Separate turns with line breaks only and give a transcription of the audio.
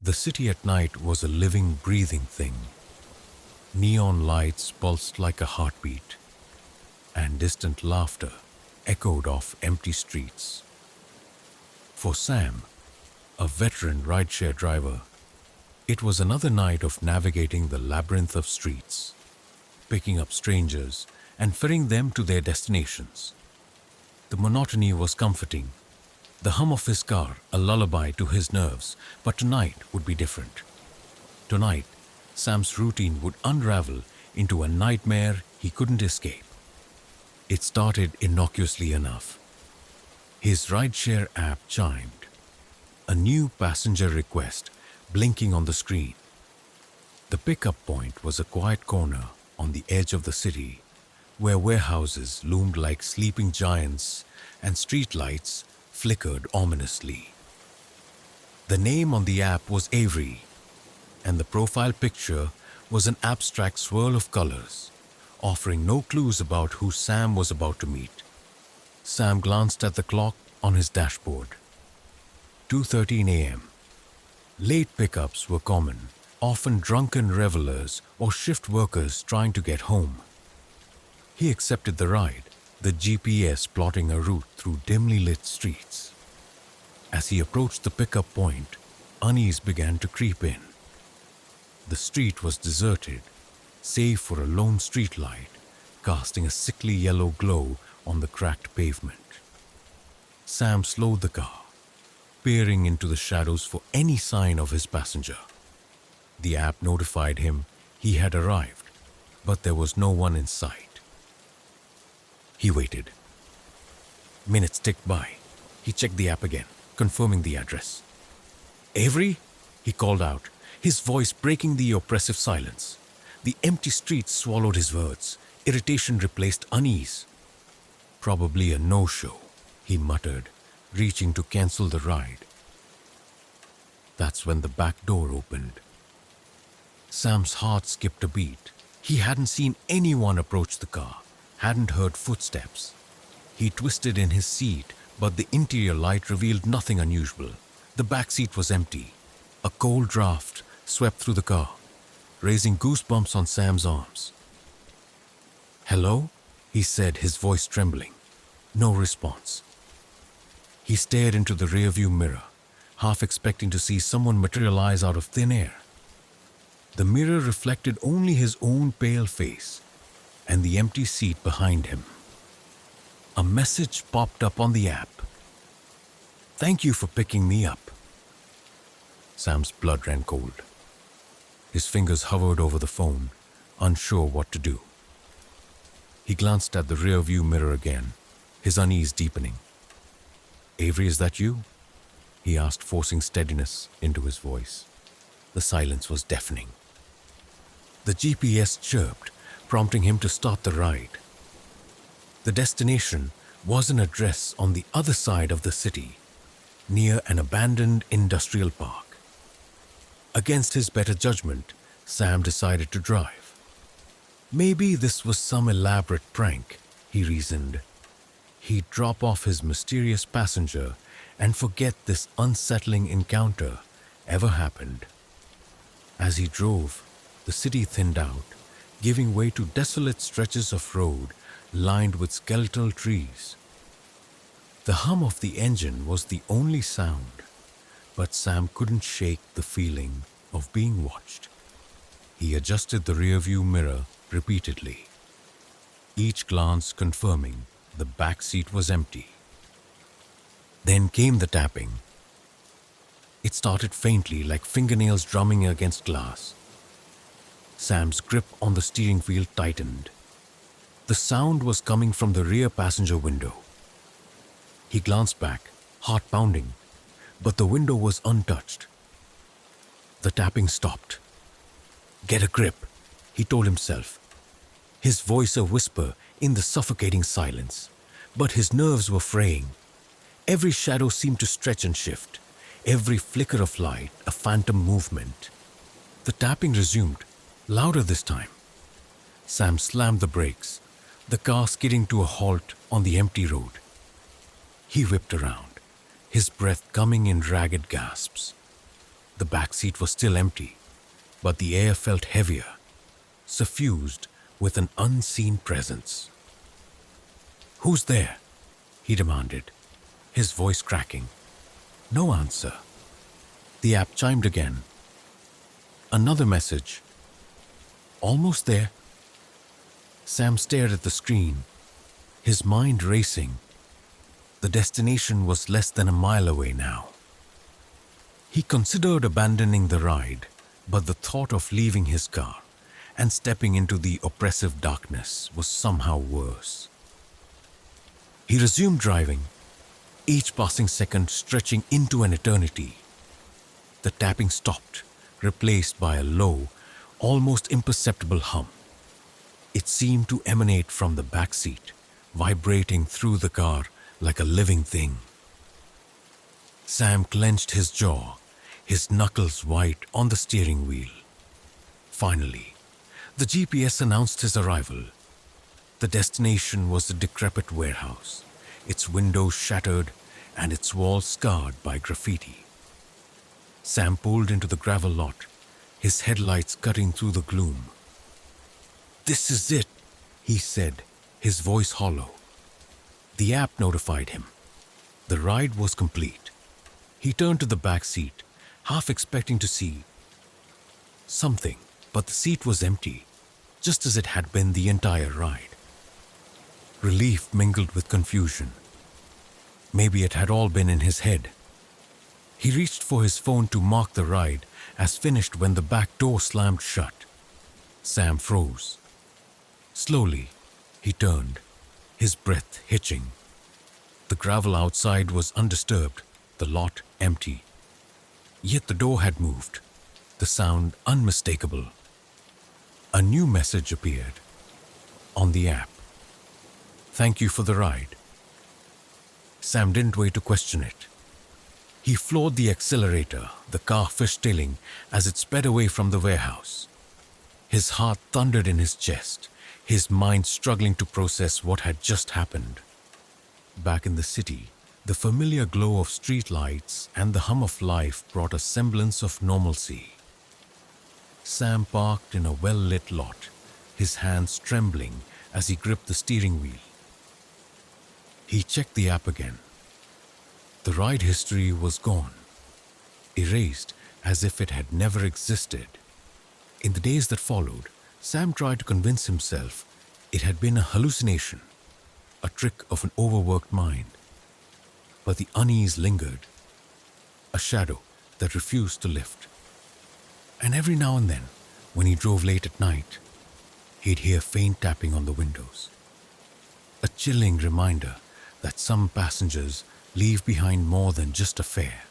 The city at night was a living, breathing thing. Neon lights pulsed like a heartbeat, and distant laughter echoed off empty streets. For Sam, a veteran rideshare driver, it was another night of navigating the labyrinth of streets, picking up strangers and ferrying them to their destinations. The monotony was comforting, the hum of his car a lullaby to his nerves, but tonight would be different. Tonight, Sam's routine would unravel into a nightmare he couldn't escape. It started innocuously enough. His rideshare app chimed, a new passenger request blinking on the screen. The pickup point was a quiet corner on the edge of the city, where warehouses loomed like sleeping giants and streetlights flickered ominously. The name on the app was Avery, and the profile picture was an abstract swirl of colors, offering no clues about who Sam was about to meet. Sam glanced at the clock on his dashboard. 2:13 a.m. Late pickups were common, often drunken revelers or shift workers trying to get home. He accepted the ride, the GPS plotting a route through dimly lit streets. As he approached the pickup point, unease began to creep in. The street was deserted, save for a lone streetlight casting a sickly yellow glow on the cracked pavement. Sam slowed the car, peering into the shadows for any sign of his passenger. The app notified him he had arrived, but there was no one in sight. He waited. Minutes ticked by. He checked the app again, confirming the address. "Avery?" he called out, his voice breaking the oppressive silence. The empty streets swallowed his words. Irritation replaced unease. "Probably a no-show," he muttered, reaching to cancel the ride. That's when the back door opened. Sam's heart skipped a beat. He hadn't seen anyone approach the car, hadn't heard footsteps. He twisted in his seat, but the interior light revealed nothing unusual. The backseat was empty. A cold draft swept through the car, raising goosebumps on Sam's arms. "Hello?" he said, his voice trembling. No response. He stared into the rearview mirror, half expecting to see someone materialize out of thin air. The mirror reflected only his own pale face and the empty seat behind him. A message popped up on the app. "Thank you for picking me up." Sam's blood ran cold. His fingers hovered over the phone, unsure what to do. He glanced at the rearview mirror again, his unease deepening. "Avery, is that you?" he asked, forcing steadiness into his voice. The silence was deafening. The GPS chirped, prompting him to start the ride. The destination was an address on the other side of the city, near an abandoned industrial park. Against his better judgment, Sam decided to drive. Maybe this was some elaborate prank, he reasoned. He'd drop off his mysterious passenger and forget this unsettling encounter ever happened. As he drove, the city thinned out, giving way to desolate stretches of road lined with skeletal trees. The hum of the engine was the only sound, but Sam couldn't shake the feeling of being watched. He adjusted the rearview mirror repeatedly, each glance confirming the back seat was empty. Then came the tapping. It started faintly, like fingernails drumming against glass. Sam's grip on the steering wheel tightened. The sound was coming from the rear passenger window. He glanced back, heart pounding, but the window was untouched. The tapping stopped. "Get a grip," he told himself, his voice a whisper in the suffocating silence. But his nerves were fraying. Every shadow seemed to stretch and shift, every flicker of light a phantom movement. The tapping resumed, louder this time. Sam slammed the brakes, the car skidding to a halt on the empty road. He whipped around, his breath coming in ragged gasps. The back seat was still empty, but the air felt heavier, suffused with an unseen presence. "Who's there?" he demanded, his voice cracking. No answer. The app chimed again. Another message. "Almost there." Sam stared at the screen, his mind racing. The destination was less than a mile away now. He considered abandoning the ride, but the thought of leaving his car and stepping into the oppressive darkness was somehow worse. He resumed driving, each passing second stretching into an eternity. The tapping stopped, replaced by a low, almost imperceptible hum. It seemed to emanate from the back seat, vibrating through the car like a living thing. Sam clenched his jaw, his knuckles white on the steering wheel. Finally, the GPS announced his arrival. The destination was a decrepit warehouse, its windows shattered and its walls scarred by graffiti. Sam pulled into the gravel lot, his headlights cutting through the gloom. "This is it," he said, his voice hollow. The app notified him. The ride was complete. He turned to the back seat, half expecting to see something, but the seat was empty, just as it had been the entire ride. Relief mingled with confusion. Maybe it had all been in his head. He reached for his phone to mark the ride as finished when the back door slammed shut. Sam froze. Slowly, he turned, his breath hitching. The gravel outside was undisturbed, the lot empty. Yet the door had moved, the sound unmistakable. A new message appeared on the app. "Thank you for the ride." Sam didn't wait to question it. He floored the accelerator, the car fishtailing as it sped away from the warehouse. His heart thundered in his chest, his mind struggling to process what had just happened. Back in the city, the familiar glow of streetlights and the hum of life brought a semblance of normalcy. Sam parked in a well-lit lot, his hands trembling as he gripped the steering wheel. He checked the app again. The ride history was gone, erased as if it had never existed. In the days that followed, Sam tried to convince himself it had been a hallucination, a trick of an overworked mind. But the unease lingered, a shadow that refused to lift. And every now and then, when he drove late at night, he'd hear faint tapping on the windows. A chilling reminder that some passengers leave behind more than just a fare.